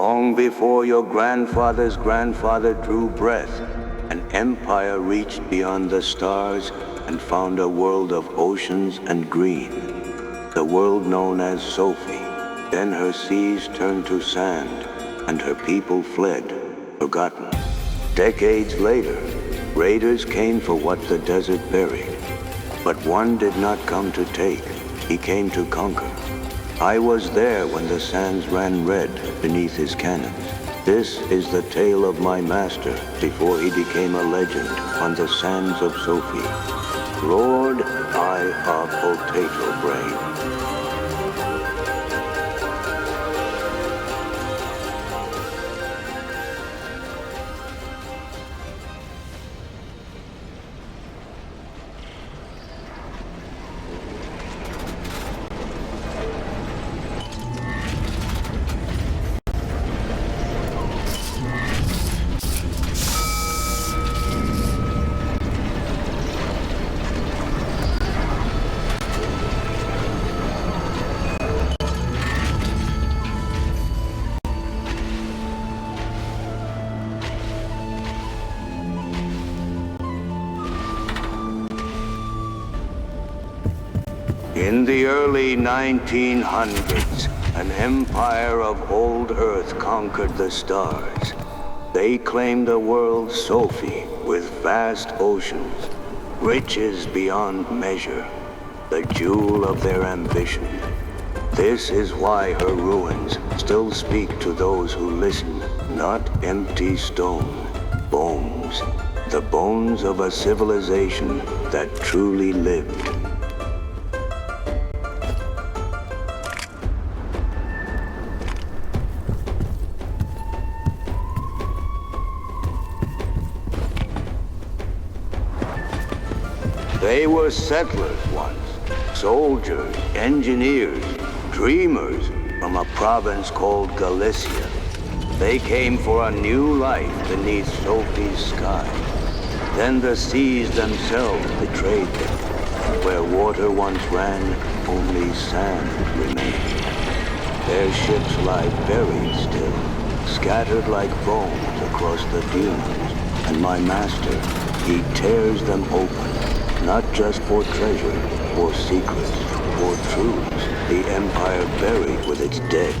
Long before your grandfather's grandfather drew breath, an empire reached beyond the stars and found a world of oceans and green. The world known as Sophie. Then her seas turned to sand, and her people fled, forgotten. Decades later, raiders came for what the desert buried. But one did not come to take, he came to conquer. I was there when the sands ran red beneath his cannons. This is the tale of my master before he became a legend on the sands of Sophie. Lord IRPOTATOBRAIN. In the early 1900s, an empire of old Earth conquered the stars. They claimed a world Sophie with vast oceans, riches beyond measure, the jewel of their ambition. This is why her ruins still speak to those who listen, not empty stone, bones, the bones of a civilization that truly lived. They were settlers once, soldiers, engineers, dreamers from a province called Galicia. They came for a new life beneath Sophie's sky. Then the seas themselves betrayed them. Where water once ran, only sand remained. Their ships lie buried still, scattered like bones across the dunes. And my master, he tears them open. Not just for treasure, for secrets, for truths, the empire buried with its dead.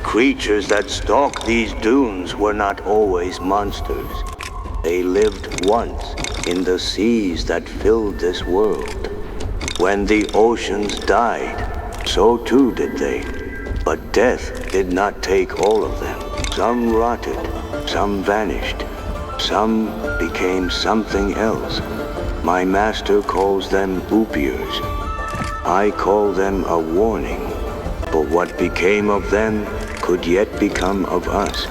Creatures that stalked these dunes were not always monsters. They lived once in the seas that filled this world. When the oceans died, so too did they. But death did not take all of them. Some rotted, some vanished, some became something else. My master calls them oopiers. I call them a warning. But what became of them could yet become of us.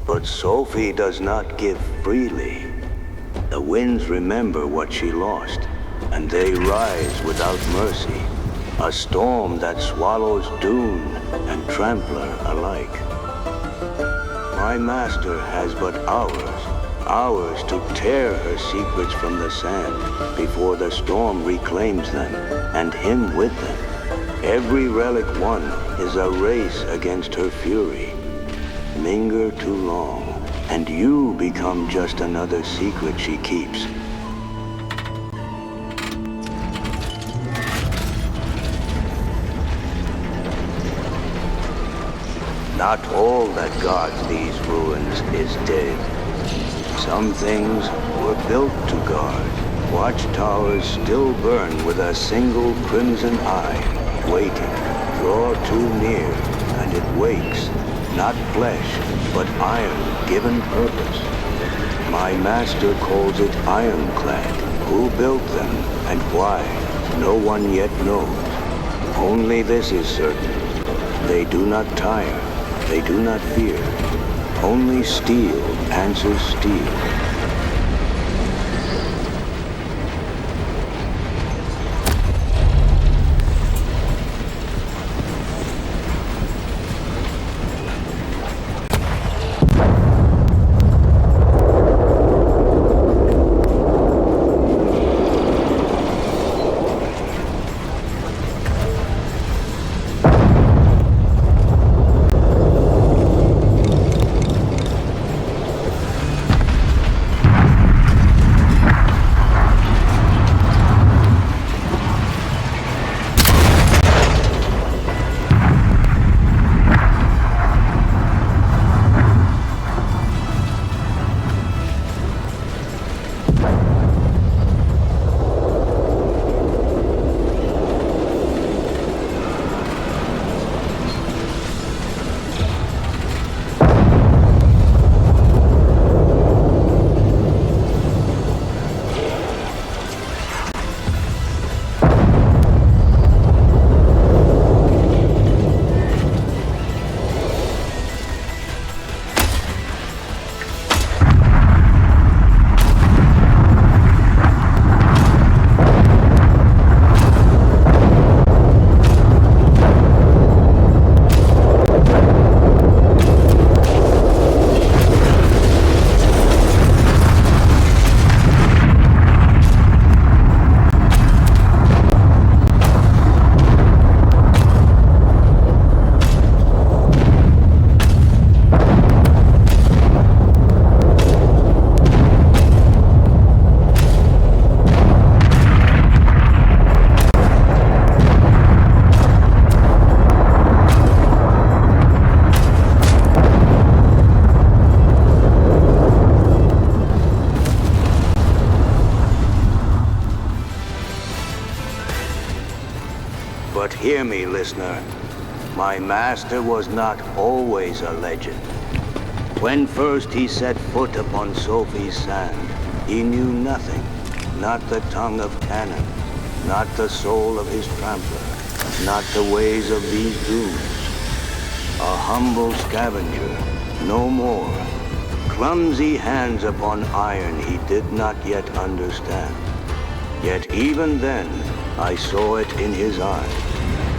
But Sophie does not give freely. The winds remember what she lost, and they rise without mercy. A storm that swallows dune and trampler alike. My master has but hours to tear her secrets from the sand before the storm reclaims them, and him with them. Every relic won is a race against her fury. Linger too long, and you become just another secret she keeps. Not all that guards these ruins is dead. Some things were built to guard. Watchtowers still burn with a single crimson eye, waiting. Draw too near, and it wakes. Not flesh, but iron given purpose. My master calls it ironclad. Who built them, and why? No one yet knows. Only this is certain. They do not tire. They do not fear. Only steel answers steel. But hear me, listener. My master was not always a legend. When first he set foot upon Sophie's sand, he knew nothing. Not the tongue of cannon, not the soul of his trampler, not the ways of these dunes. A humble scavenger, no more. Clumsy hands upon iron he did not yet understand. Yet even then, I saw it in his eye,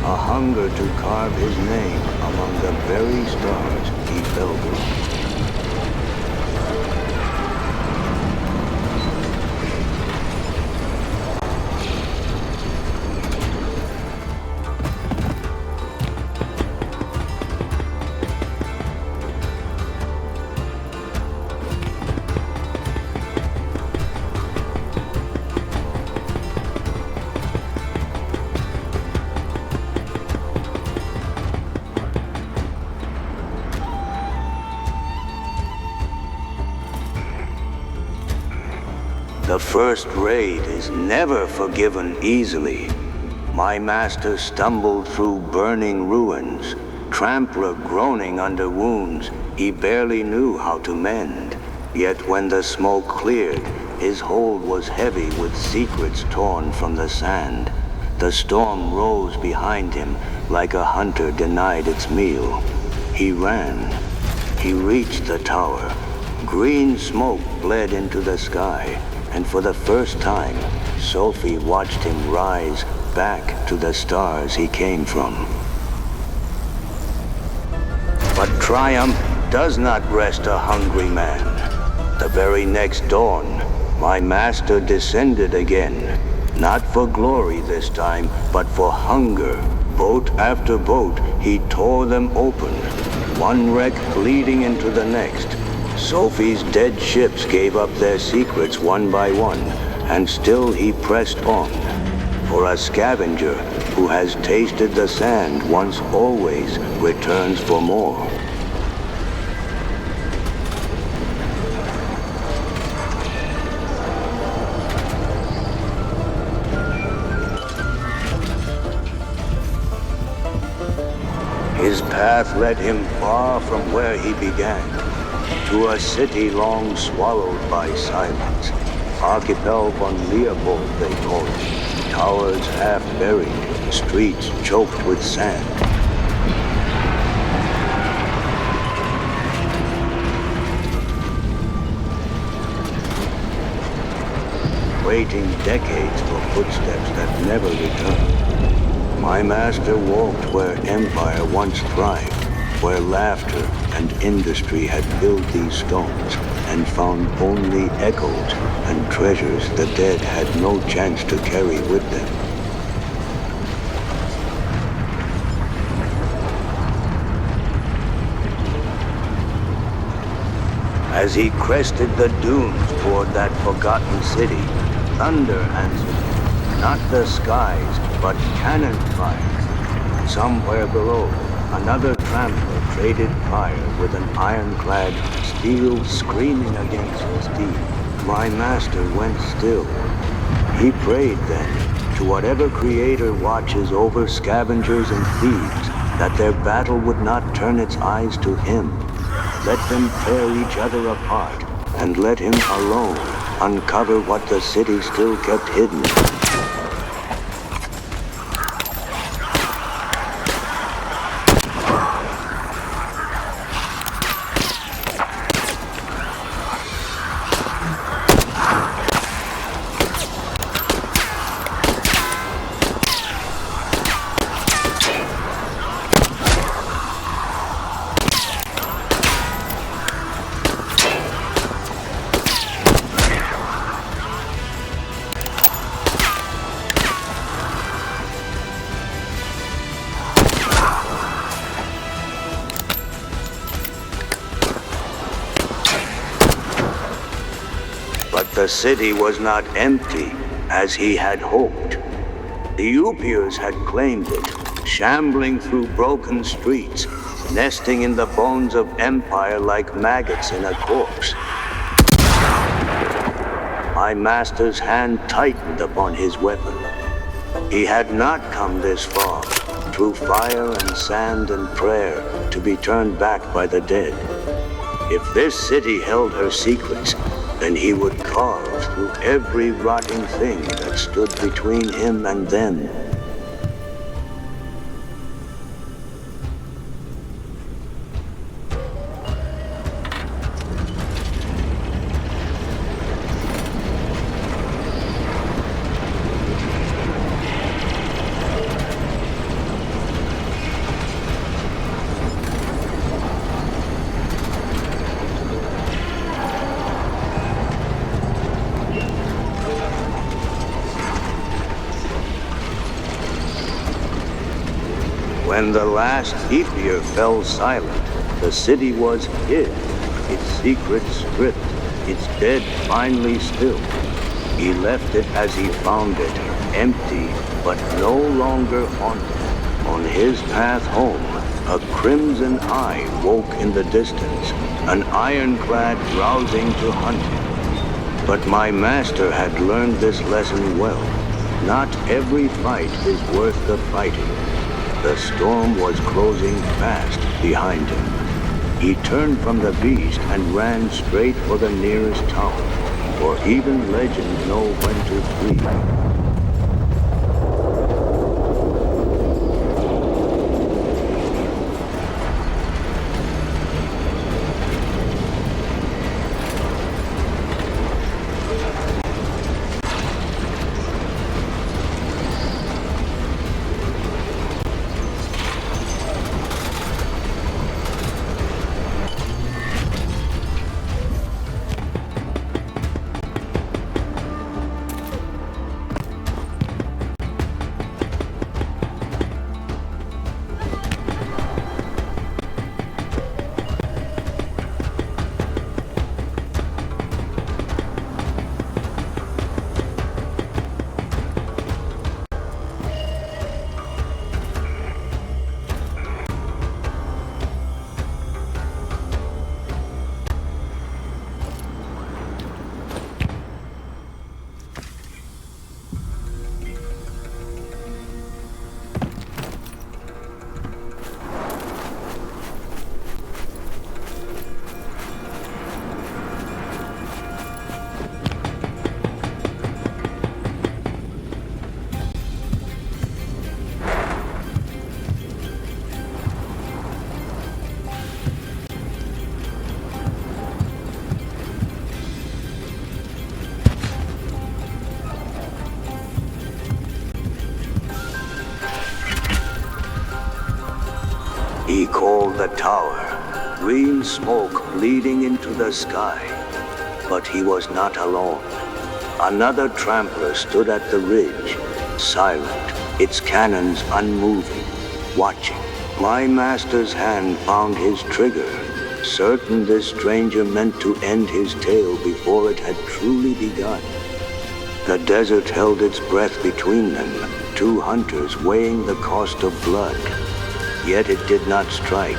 a hunger to carve his name among the very stars he fell from. The first raid is never forgiven easily. My master stumbled through burning ruins, Trampler groaning under wounds he barely knew how to mend. Yet when the smoke cleared, his hold was heavy with secrets torn from the sand. The storm rose behind him like a hunter denied its meal. He ran. He reached the tower. Green smoke bled into the sky. And for the first time, Sophie watched him rise back to the stars he came from. But triumph does not rest a hungry man. The very next dawn, my master descended again, not for glory this time, but for hunger, Boat after boat, he tore them open, one wreck bleeding into the next. Sophie's dead ships gave up their secrets one by one, and still he pressed on. For a scavenger who has tasted the sand once always returns for more. His path led him far from where he began, to a city long swallowed by silence. Archipel von Leopold, they call it. Towers half buried, streets choked with sand. Waiting decades for footsteps that never returned. My master walked where empire once thrived, where laughter and industry had filled these stones, and found only echoes and treasures the dead had no chance to carry with them. As he crested the dunes toward that forgotten city, thunder answered. Not the skies, but cannon fire. Somewhere below, another trampler traded fire with an ironclad steel screaming against steel. My master went still. He prayed then to whatever creator watches over scavengers and thieves that their battle would not turn its eyes to him. Let them tear each other apart and let him alone uncover what the city still kept hidden. The city was not empty, as he had hoped. The Upiers had claimed it, shambling through broken streets, nesting in the bones of empire like maggots in a corpse. My master's hand tightened upon his weapon. He had not come this far, through fire and sand and prayer, to be turned back by the dead. If this city held her secrets, then he would carve through every rotting thing that stood between him and them. When the last Upier fell silent, the city was hid, its secrets stripped, its dead finally stilled. He left it as he found it, empty, but no longer haunted. On his path home, a crimson eye woke in the distance, an ironclad rousing to hunt him. But my master had learned this lesson well. Not every fight is worth the fighting. The storm was closing fast behind him. He turned from the beast and ran straight for the nearest tower, for even legends know when to flee. tower, green smoke bleeding into the sky. But he was not alone. Another trampler stood at the ridge, silent, its cannons unmoving, watching. My master's hand found his trigger, certain this stranger meant to end his tale before it had truly begun. The desert held its breath between them, two hunters weighing the cost of blood. Yet it did not strike.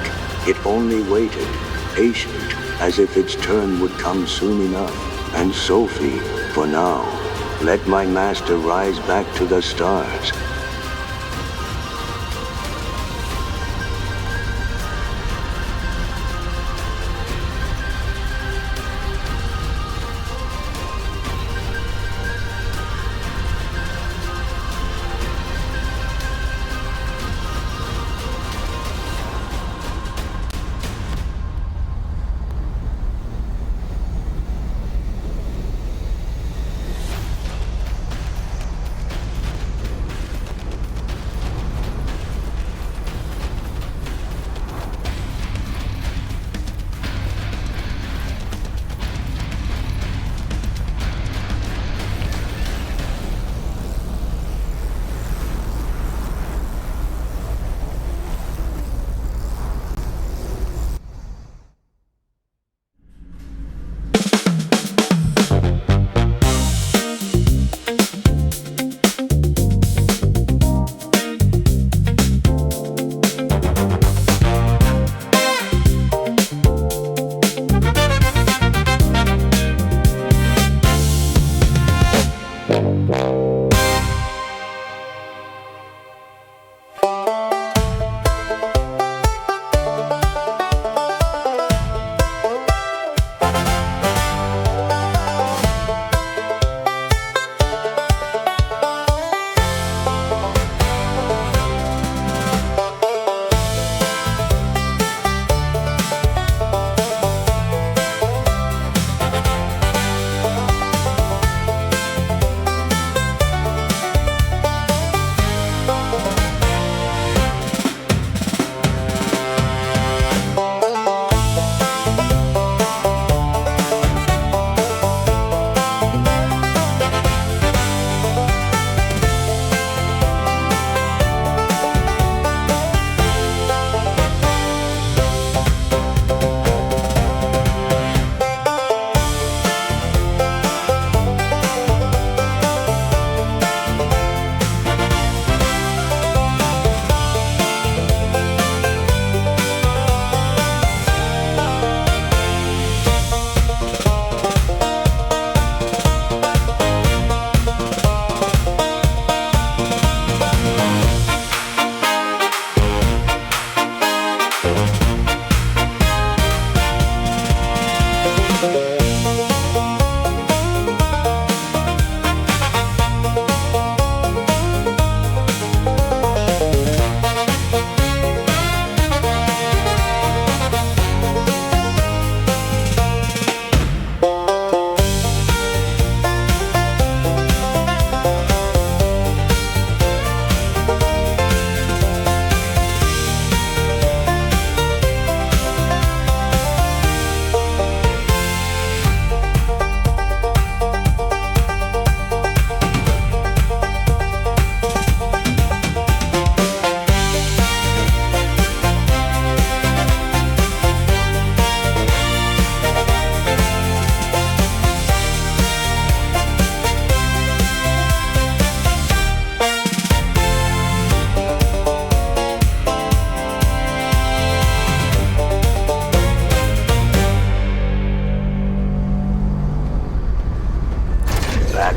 It only waited, patient, as if its turn would come soon enough. And Sophie, for now, let my master rise back to the stars.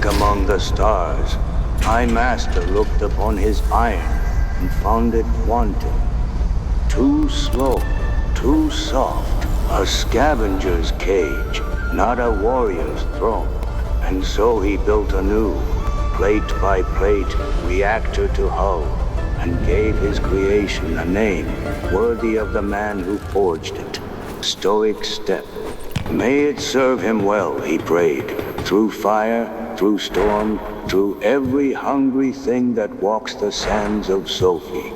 Among the stars, my master looked upon his iron and found it wanting. Too slow, too soft, a scavenger's cage, not a warrior's throne. And so he built anew, plate by plate, reactor to hull, and gave his creation a name worthy of the man who forged it, Stoic Step. May it serve him well, he prayed, through fire, through storm, through every hungry thing that walks the sands of Sophie.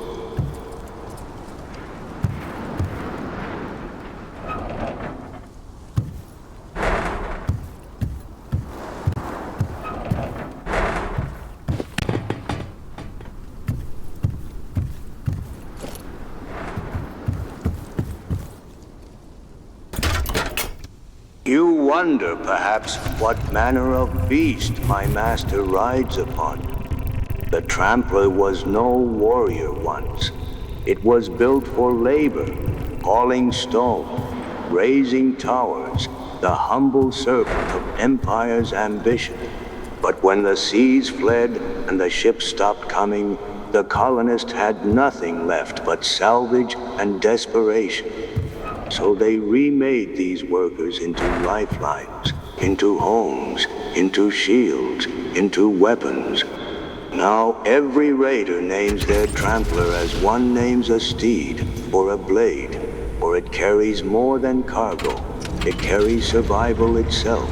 wonder, perhaps, what manner of beast my master rides upon. The Trampler was no warrior once. It was built for labor, hauling stone, raising towers, the humble servant of empire's ambition. But when the seas fled and the ships stopped coming, the colonists had nothing left but salvage and desperation. So they remade these workers into lifelines, into homes, into shields, into weapons. Now every raider names their trampler as one names a steed or a blade, for it carries more than cargo. It carries survival itself.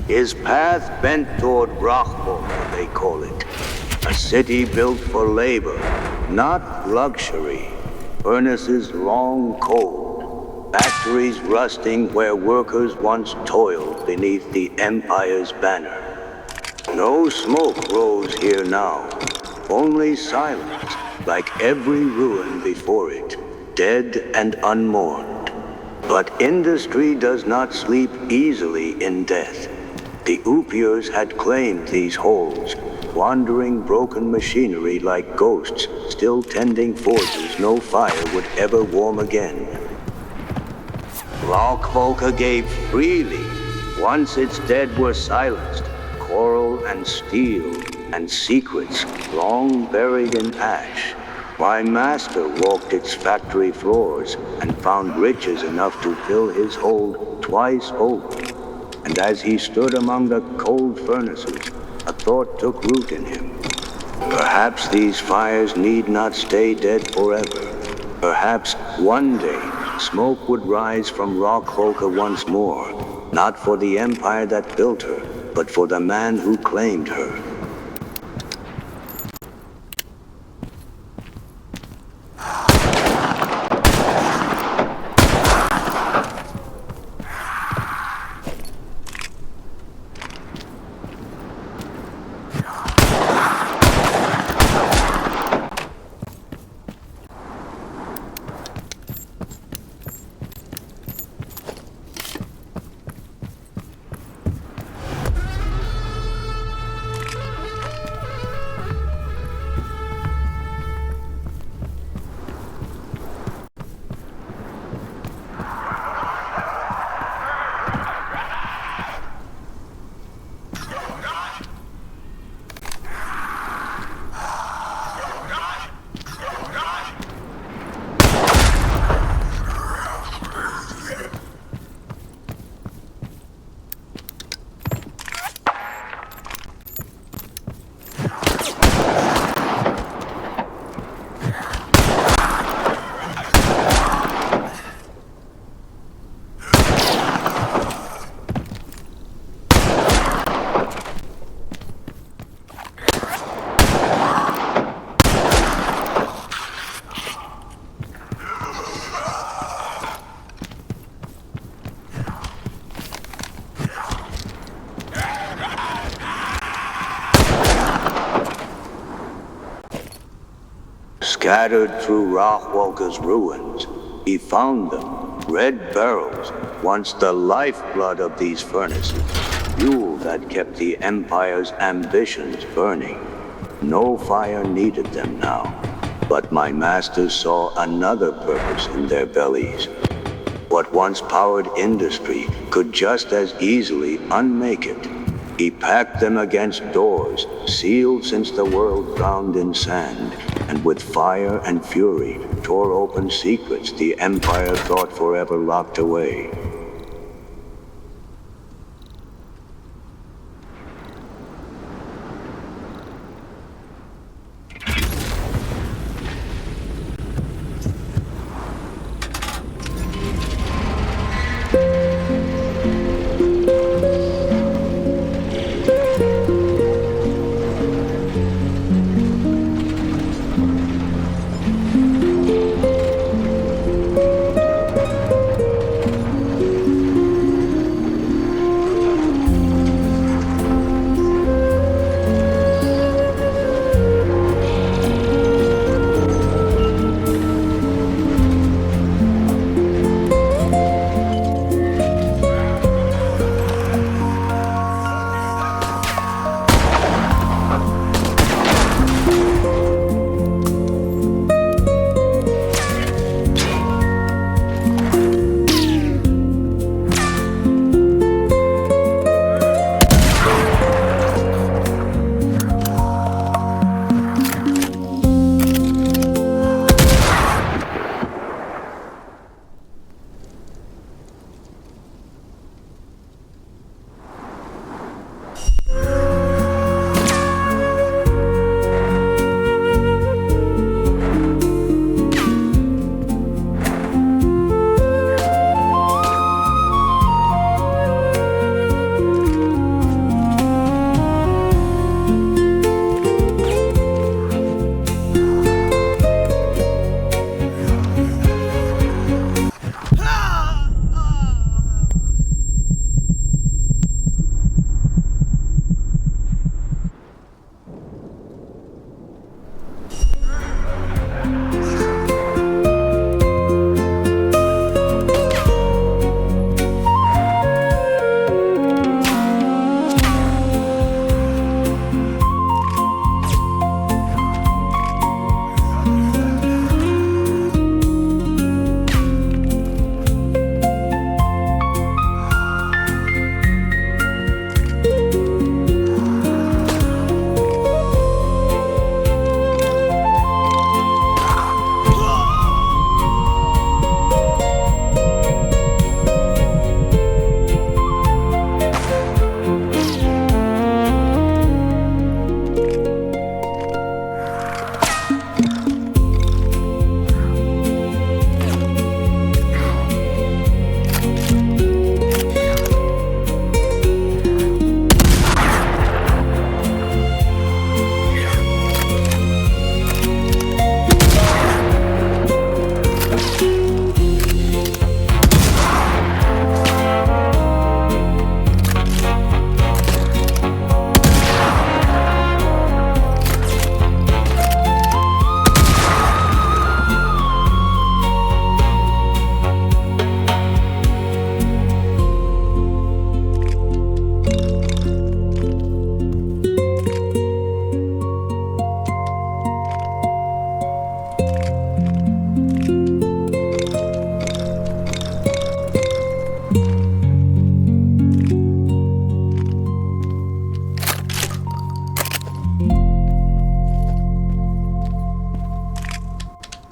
His path bent toward Rauchwolke, they call it. A city built for labor, not luxury. Furnaces long cold. Factories rusting where workers once toiled beneath the Empire's banner. No smoke rose here now. Only silence, like every ruin before it, dead and unmourned. But industry does not sleep easily in death. The Upiers had claimed these holes, wandering broken machinery like ghosts, still tending forges no fire would ever warm again. Rauchwolke gave freely, once its dead were silenced, coral and steel and secrets long buried in ash. My master walked its factory floors and found riches enough to fill his hold twice over. And as he stood among the cold furnaces, a thought took root in him. Perhaps these fires need not stay dead forever. Perhaps one day, smoke would rise from Rauchwolke once more, not for the empire that built her, but for the man who claimed her. Scattered through Rauchwolke's ruins, he found them, red barrels, once the lifeblood of these furnaces, fuel that kept the Empire's ambitions burning. No fire needed them now, but my master saw another purpose in their bellies. What once powered industry could just as easily unmake it. He packed them against doors, sealed since the world drowned in sand, and with fire and fury tore open secrets the Empire thought forever locked away.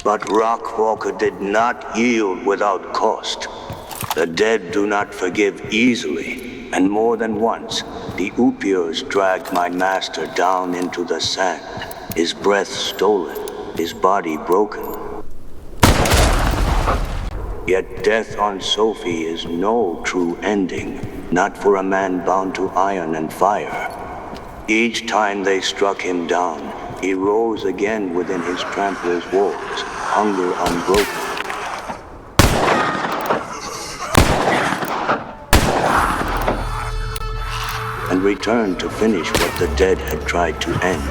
But Rauchwolke did not yield without cost. The dead do not forgive easily, and more than once, the Upyrs dragged my master down into the sand, his breath stolen, his body broken. Yet death on Sophie is no true ending, not for a man bound to iron and fire. Each time they struck him down, he rose again within his Tramplers' walls, hunger unbroken. And returned to finish what the dead had tried to end.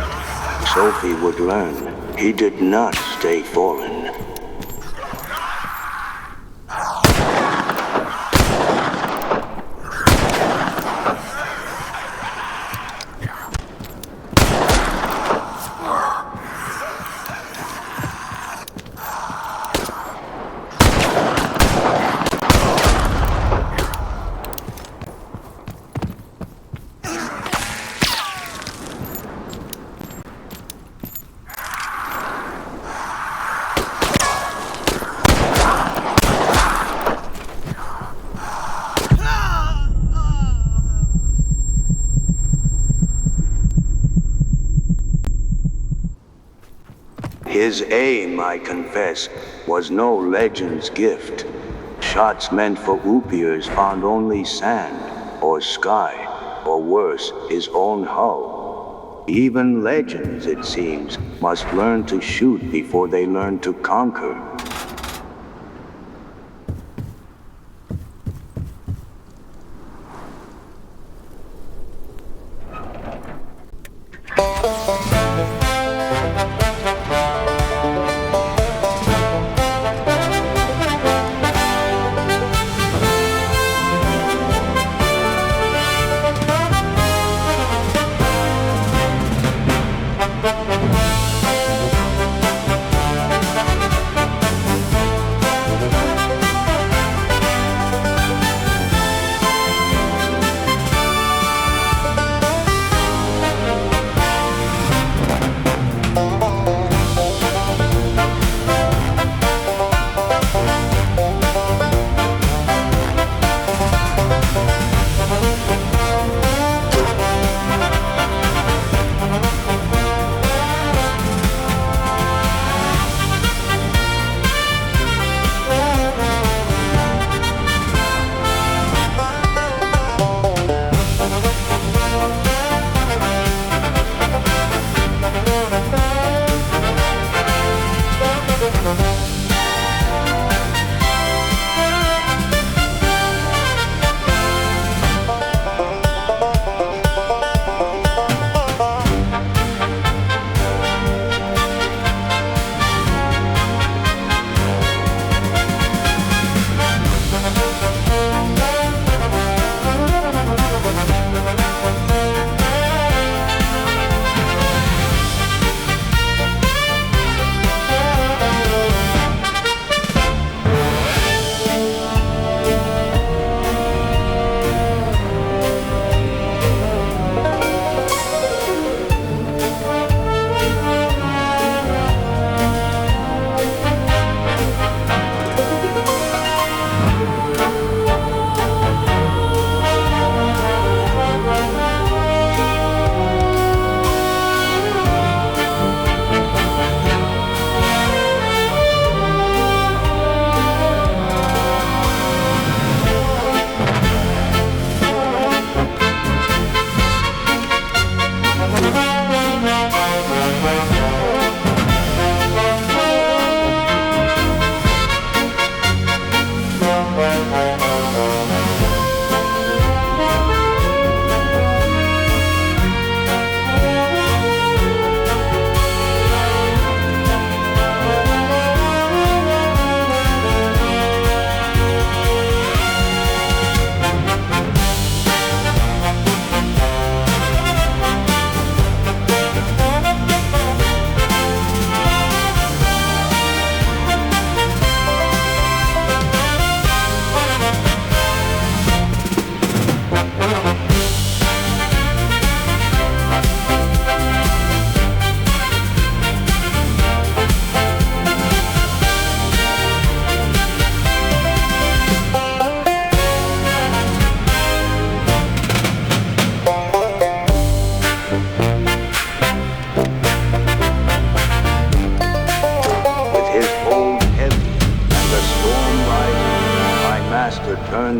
Sophie would learn He did not stay foreign. His aim, I confess, was no legend's gift. Shots meant for Upiers found only sand, or sky, or worse, his own hull. Even legends, it seems, must learn to shoot before they learn to conquer.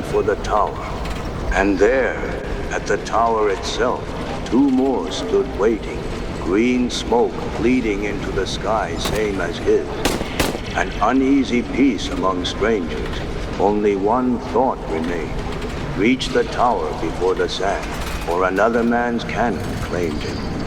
For the tower. And there, at the tower itself, two more stood waiting, green smoke bleeding into the sky, same as his. An uneasy peace among strangers. Only one thought remained. Reach the tower before the sand, or another man's cannon claimed him.